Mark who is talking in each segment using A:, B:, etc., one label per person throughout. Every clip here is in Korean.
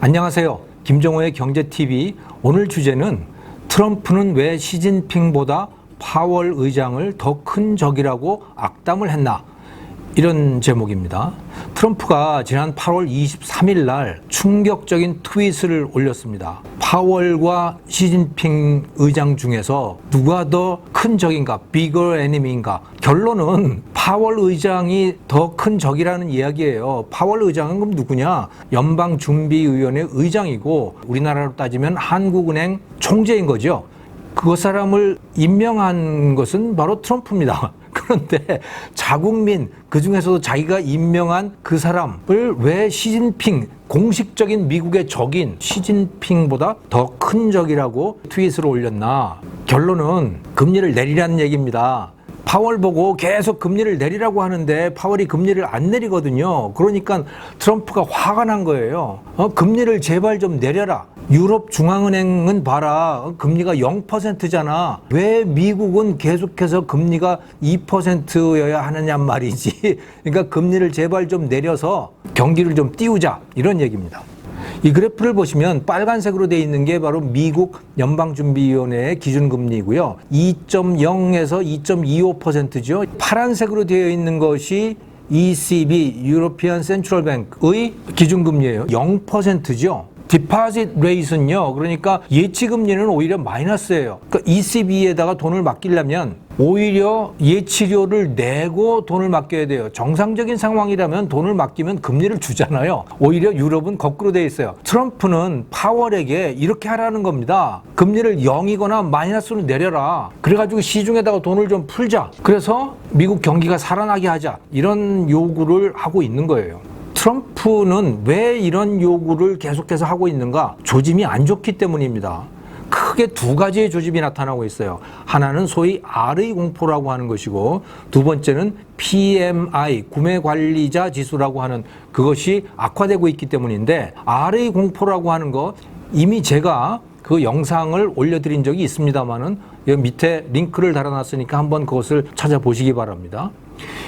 A: 안녕하세요. 김정호의 경제TV. 오늘 주제는 트럼프는 왜 시진핑보다 파월 의장을 더 큰 적이라고 악담을 했나? 이런 제목입니다. 트럼프가 지난 8월 23일 날 충격적인 트윗을 올렸습니다. 파월과 시진핑 의장 중에서 누가 더 큰 적인가? bigger enemy인가? 결론은 파월 의장이 더 큰 적이라는 이야기예요. 파월 의장은 그럼 누구냐? 연방준비위원회 의장이고 우리나라로 따지면 한국은행 총재인 거죠. 그 사람을 임명한 것은 바로 트럼프입니다. 그런데 자국민, 그중에서도 자기가 임명한 그 사람을 왜 시진핑, 공식적인 미국의 적인 시진핑보다 더 큰 적이라고 트윗을 올렸나? 결론은 금리를 내리라는 얘기입니다. 파월 보고 계속 금리를 내리라고 하는데 파월이 금리를 안 내리거든요. 그러니까 트럼프가 화가 난 거예요. 금리를 제발 좀 내려라. 유럽 중앙은행은 봐라. 금리가 0%잖아. 왜 미국은 계속해서 금리가 2%여야 하느냐 말이지. 그러니까 금리를 제발 좀 내려서 경기를 좀 띄우자. 이런 얘기입니다. 이 그래프를 보시면 빨간색으로 되어 있는 게 바로 미국 연방준비위원회의 기준금리이고요. 2.0에서 2.25%죠. 파란색으로 되어 있는 것이 ECB, European Central Bank의 기준금리예요. 0%죠. 디파짓 레이트는요. 그러니까 예치금리는 오히려 마이너스예요. 그러니까 ECB에다가 돈을 맡기려면 오히려 예치료를 내고 돈을 맡겨야 돼요. 정상적인 상황이라면 돈을 맡기면 금리를 주잖아요. 오히려 유럽은 거꾸로 돼 있어요. 트럼프는 파월에게 이렇게 하라는 겁니다. 금리를 0이거나 마이너스로 내려라. 그래가지고 시중에다가 돈을 좀 풀자. 그래서 미국 경기가 살아나게 하자. 이런 요구를 하고 있는 거예요. 트럼프는 왜 이런 요구를 계속해서 하고 있는가? 조짐이 안 좋기 때문입니다. 크게 두 가지의 조짐이 나타나고 있어요. 하나는 소위 R의 공포라고 하는 것이고 두 번째는 PMI, 구매관리자 지수라고 하는 그것이 악화되고 있기 때문인데 R의 공포라고 하는 거 이미 제가 그 영상을 올려드린 적이 있습니다만은 여기 밑에 링크를 달아놨으니까 한번 그것을 찾아보시기 바랍니다.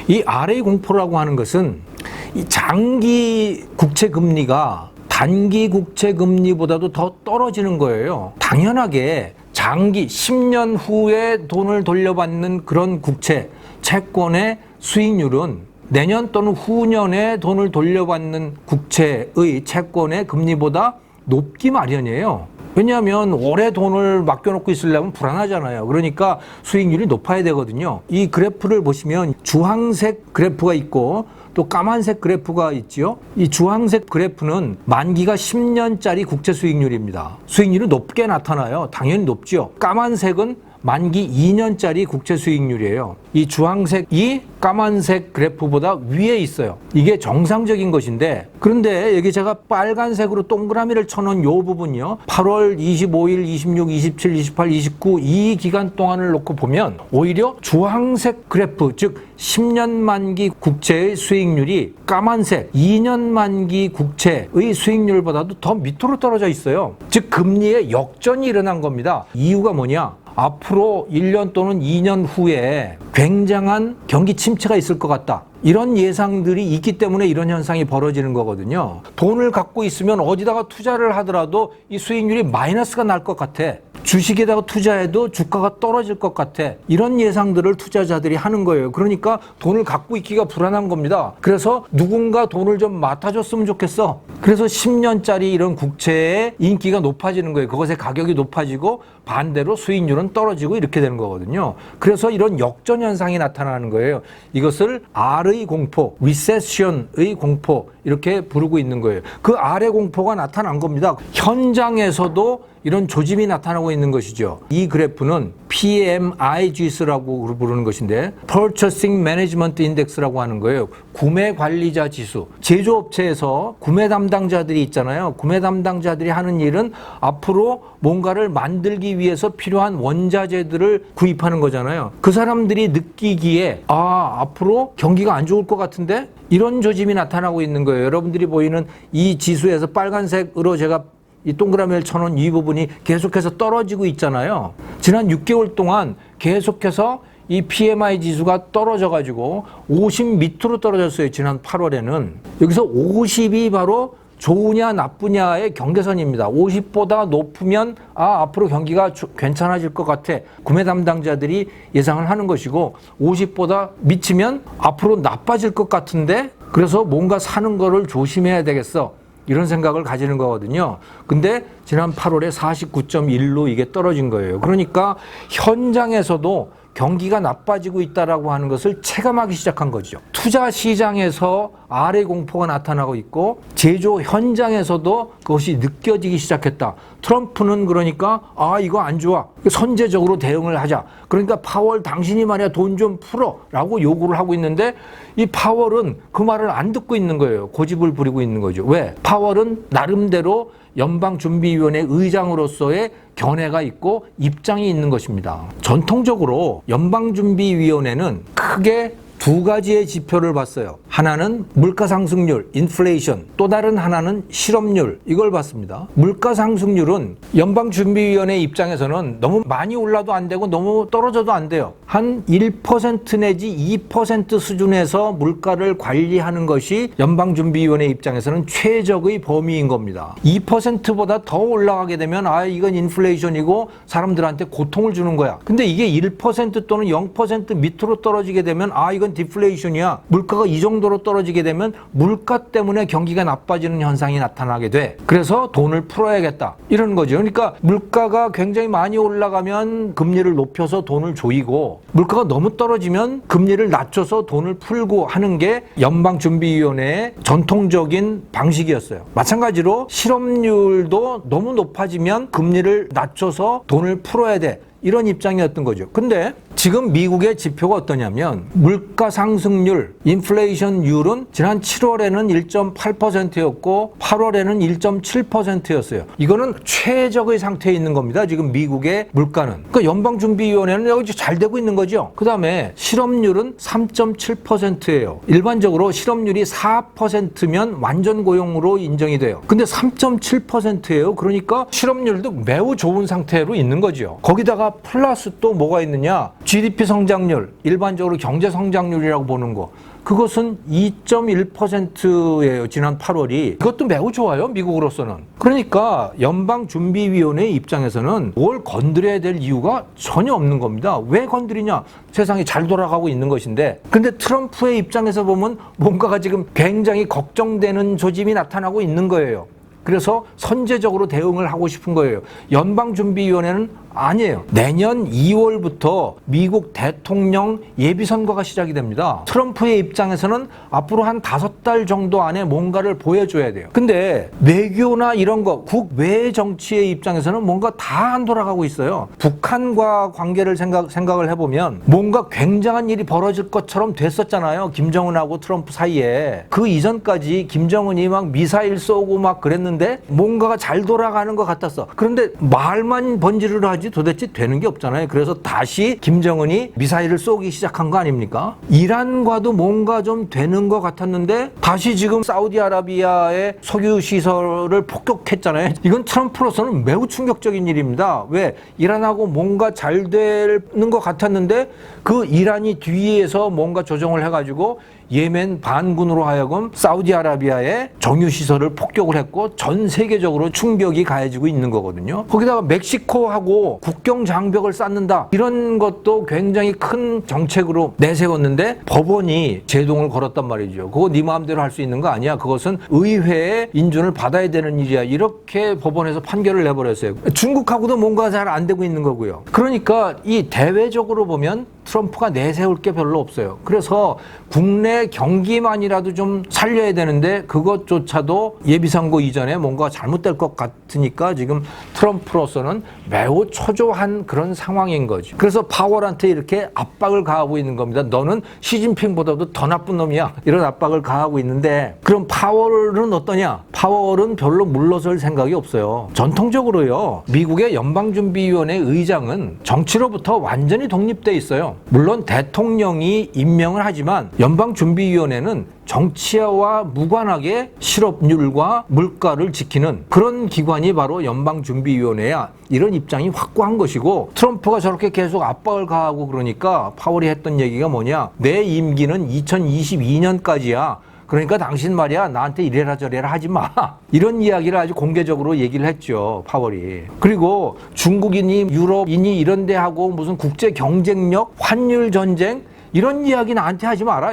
A: 이 R의 공포라고 하는 것은 이 장기 국채 금리가 단기 국채 금리보다도 더 떨어지는 거예요. 당연하게 장기 10년 후에 돈을 돌려받는 그런 국채, 채권의 수익률은 내년 또는 후년에 돈을 돌려받는 국채의 채권의 금리보다 높기 마련이에요. 왜냐하면 오래 돈을 맡겨놓고 있으려면 불안하잖아요. 그러니까 수익률이 높아야 되거든요. 이 그래프를 보시면 주황색 그래프가 있고 또 까만색 그래프가 있지요. 이 주황색 그래프는 만기가 10년짜리 국채 수익률입니다. 수익률이 높게 나타나요. 당연히 높죠. 까만색은 만기 2년짜리 국채 수익률이에요. 이 주황색이 까만색 그래프보다 위에 있어요. 이게 정상적인 것인데 그런데 여기 제가 빨간색으로 동그라미를 쳐놓은 요 부분이요. 8월 25일, 26, 27, 28, 29 이 기간 동안을 놓고 보면 오히려 주황색 그래프 즉 10년 만기 국채의 수익률이 까만색 2년 만기 국채의 수익률보다도 더 밑으로 떨어져 있어요. 즉 금리의 역전이 일어난 겁니다. 이유가 뭐냐? 앞으로 1년 또는 2년 후에 굉장한 경기 침체가 있을 것 같다. 이런 예상들이 있기 때문에 이런 현상이 벌어지는 거거든요. 돈을 갖고 있으면 어디다가 투자를 하더라도 이 수익률이 마이너스가 날 것 같아. 주식에다가 투자해도 주가가 떨어질 것 같아. 이런 예상들을 투자자들이 하는 거예요. 그러니까 돈을 갖고 있기가 불안한 겁니다. 그래서 누군가 돈을 좀 맡아줬으면 좋겠어. 그래서 10년짜리 이런 국채의 인기가 높아지는 거예요. 그것의 가격이 높아지고 반대로 수익률은 떨어지고 이렇게 되는 거거든요. 그래서 이런 역전 현상이 나타나는 거예요. 이것을 R의 공포, 리세션의 공포 이렇게 부르고 있는 거예요. 그 R의 공포가 나타난 겁니다. 현장에서도 이런 조짐이 나타나고 있는 것이죠. 이 그래프는 PMI 지수라고 부르는 것인데 Purchasing Management Index라고 하는 거예요. 구매 관리자 지수. 제조업체에서 구매 담당자들이 있잖아요. 구매 담당자들이 하는 일은 앞으로 뭔가를 만들기 위해서 필요한 원자재들을 구입하는 거잖아요. 그 사람들이 느끼기에 앞으로 경기가 안 좋을 것 같은데 이런 조짐이 나타나고 있는 거예요. 여러분들이 보이는 이 지수에서 빨간색으로 제가 이 동그라미를 쳐놓은 이 부분이 계속해서 떨어지고 있잖아요. 지난 6개월 동안 계속해서 이 PMI 지수가 떨어져가지고 50 밑으로 떨어졌어요. 지난 8월에는. 여기서 50이 바로 좋으냐 나쁘냐의 경계선입니다. 50보다 높으면 앞으로 경기가 괜찮아질 것 같아. 구매 담당자들이 예상을 하는 것이고 50보다 미치면 앞으로 나빠질 것 같은데 그래서 뭔가 사는 거를 조심해야 되겠어. 이런 생각을 가지는 거거든요. 근데 지난 8월에 49.1로 이게 떨어진 거예요. 그러니까 현장에서도 경기가 나빠지고 있다라고 하는 것을 체감하기 시작한 거죠. 투자 시장에서 아래 공포가 나타나고 있고 제조 현장에서도 그것이 느껴지기 시작했다. 트럼프는 그러니까 이거 안 좋아. 선제적으로 대응을 하자. 그러니까 파월 당신이 말이야 돈 좀 풀어라고 요구를 하고 있는데 이 파월은 그 말을 안 듣고 있는 거예요. 고집을 부리고 있는 거죠. 왜? 파월은 나름대로 연방준비위원회 의장으로서의 견해가 있고 입장이 있는 것입니다. 전통적으로 연방준비위원회는 크게 두 가지의 지표를 봤어요. 하나는 물가상승률, 인플레이션, 또 다른 하나는 실업률, 이걸 봤습니다. 물가상승률은 연방준비위원회 입장에서는 너무 많이 올라도 안 되고 너무 떨어져도 안 돼요. 한 1% 내지 2% 수준에서 물가를 관리하는 것이 연방준비위원회 입장에서는 최적의 범위인 겁니다. 2%보다 더 올라가게 되면 이건 인플레이션이고 사람들한테 고통을 주는 거야. 근데 이게 1% 또는 0% 밑으로 떨어지게 되면 이건 디플레이션이야. 물가가 이 정도로 떨어지게 되면 물가 때문에 경기가 나빠지는 현상이 나타나게 돼. 그래서 돈을 풀어야겠다. 이런 거죠. 그러니까 물가가 굉장히 많이 올라가면 금리를 높여서 돈을 조이고 물가가 너무 떨어지면 금리를 낮춰서 돈을 풀고 하는 게 연방준비위원회의 전통적인 방식이었어요. 마찬가지로 실업률도 너무 높아지면 금리를 낮춰서 돈을 풀어야 돼. 이런 입장이었던 거죠. 근데 지금 미국의 지표가 어떠냐면 물가 상승률, 인플레이션율은 지난 7월에는 1.8%였고 8월에는 1.7%였어요. 이거는 최적의 상태에 있는 겁니다. 지금 미국의 물가는. 그러니까 연방준비위원회는 여기 잘 되고 있는 거죠. 그 다음에 실업률은 3.7%예요. 일반적으로 실업률이 4%면 완전 고용으로 인정이 돼요. 근데 3.7%예요. 그러니까 실업률도 매우 좋은 상태로 있는 거죠. 거기다가 플러스 또 뭐가 있느냐? GDP 성장률, 일반적으로 경제 성장률이라고 보는 거. 그것은 2.1%예요. 지난 8월이. 그것도 매우 좋아요. 미국으로서는. 그러니까 연방준비위원회 입장에서는 뭘 건드려야 될 이유가 전혀 없는 겁니다. 왜 건드리냐? 세상이 잘 돌아가고 있는 것인데. 근데 트럼프의 입장에서 보면 뭔가가 지금 굉장히 걱정되는 조짐이 나타나고 있는 거예요. 그래서 선제적으로 대응을 하고 싶은 거예요. 연방준비위원회는 아니에요. 내년 2월부터 미국 대통령 예비선거가 시작이 됩니다. 트럼프의 입장에서는 앞으로 한 5달 정도 안에 뭔가를 보여줘야 돼요. 근데 외교나 이런 거, 국외 정치의 입장에서는 뭔가 다 안 돌아가고 있어요. 북한과 관계를 생각을 해보면 뭔가 굉장한 일이 벌어질 것처럼 됐었잖아요. 김정은하고 트럼프 사이에. 그 이전까지 김정은이 막 미사일 쏘고 막 그랬는데 뭔가가 잘 돌아가는 것 같았어. 그런데 말만 번지르르 하지 도대체 되는 게 없잖아요. 그래서 다시 김정은이 미사일을 쏘기 시작한 거 아닙니까? 이란과도 뭔가 좀 되는 것 같았는데 다시 지금 사우디아라비아의 석유 시설을 폭격했잖아요. 이건 트럼프로서는 매우 충격적인 일입니다. 왜? 이란하고 뭔가 잘 되는 것 같았는데 그 이란이 뒤에서 뭔가 조정을 해가지고 예멘 반군으로 하여금 사우디아라비아의 정유시설을 폭격을 했고 전 세계적으로 충격이 가해지고 있는 거거든요. 거기다가 멕시코하고 국경 장벽을 쌓는다. 이런 것도 굉장히 큰 정책으로 내세웠는데 법원이 제동을 걸었단 말이죠. 그거 네 마음대로 할 수 있는 거 아니야. 그것은 의회의 인준을 받아야 되는 일이야. 이렇게 법원에서 판결을 내버렸어요. 중국하고도 뭔가 잘 안 되고 있는 거고요. 그러니까 이 대외적으로 보면 트럼프가 내세울 게 별로 없어요. 그래서 국내 경기만이라도 좀 살려야 되는데 그것조차도 예비선거 이전에 뭔가 잘못될 것 같으니까 지금 트럼프로서는 매우 초조한 그런 상황인 거죠. 그래서 파월한테 이렇게 압박을 가하고 있는 겁니다. 너는 시진핑보다도 더 나쁜 놈이야. 이런 압박을 가하고 있는데 그럼 파월은 어떠냐? 파월은 별로 물러설 생각이 없어요. 전통적으로요. 미국의 연방준비위원회 의장은 정치로부터 완전히 독립돼 있어요. 물론 대통령이 임명을 하지만 연방준비위원회는 정치와 무관하게 실업률과 물가를 지키는 그런 기관이 바로 연방준비위원회야. 이런 입장이 확고한 것이고 트럼프가 저렇게 계속 압박을 가하고 그러니까 파월이 했던 얘기가 뭐냐. 내 임기는 2022년까지야. 그러니까 당신 말이야 나한테 이래라 저래라 하지 마. 이런 이야기를 아주 공개적으로 얘기를 했죠. 파월이. 그리고 중국인이 유럽인이 이런 데 하고 무슨 국제 경쟁력, 환율 전쟁 이런 이야기 나한테 하지 마라.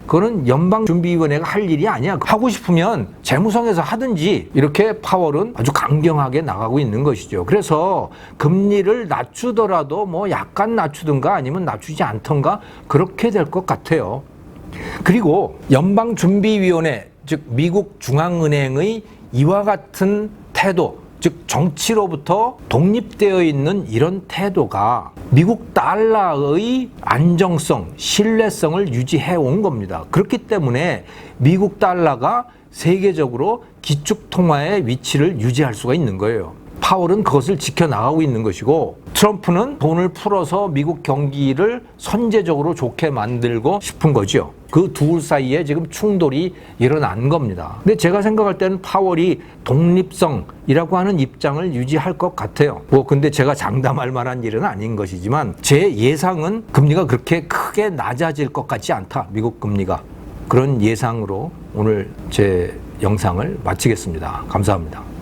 A: 그거는 연방준비위원회가 할 일이 아니야. 하고 싶으면 재무성에서 하든지. 이렇게 파월은 아주 강경하게 나가고 있는 것이죠. 그래서 금리를 낮추더라도 뭐 약간 낮추든가 아니면 낮추지 않던가 그렇게 될 것 같아요. 그리고 연방준비위원회, 즉 미국 중앙은행의 이와 같은 태도, 즉 정치로부터 독립되어 있는 이런 태도가 미국 달러의 안정성, 신뢰성을 유지해 온 겁니다. 그렇기 때문에 미국 달러가 세계적으로 기축통화의 위치를 유지할 수가 있는 거예요. 파월은 그것을 지켜나가고 있는 것이고, 트럼프는 돈을 풀어서 미국 경기를 선제적으로 좋게 만들고 싶은 거죠. 그 둘 사이에 지금 충돌이 일어난 겁니다. 근데 제가 생각할 때는 파월이 독립성이라고 하는 입장을 유지할 것 같아요. 근데 제가 장담할 만한 일은 아닌 것이지만 제 예상은 금리가 그렇게 크게 낮아질 것 같지 않다. 미국 금리가. 그런 예상으로 오늘 제 영상을 마치겠습니다. 감사합니다.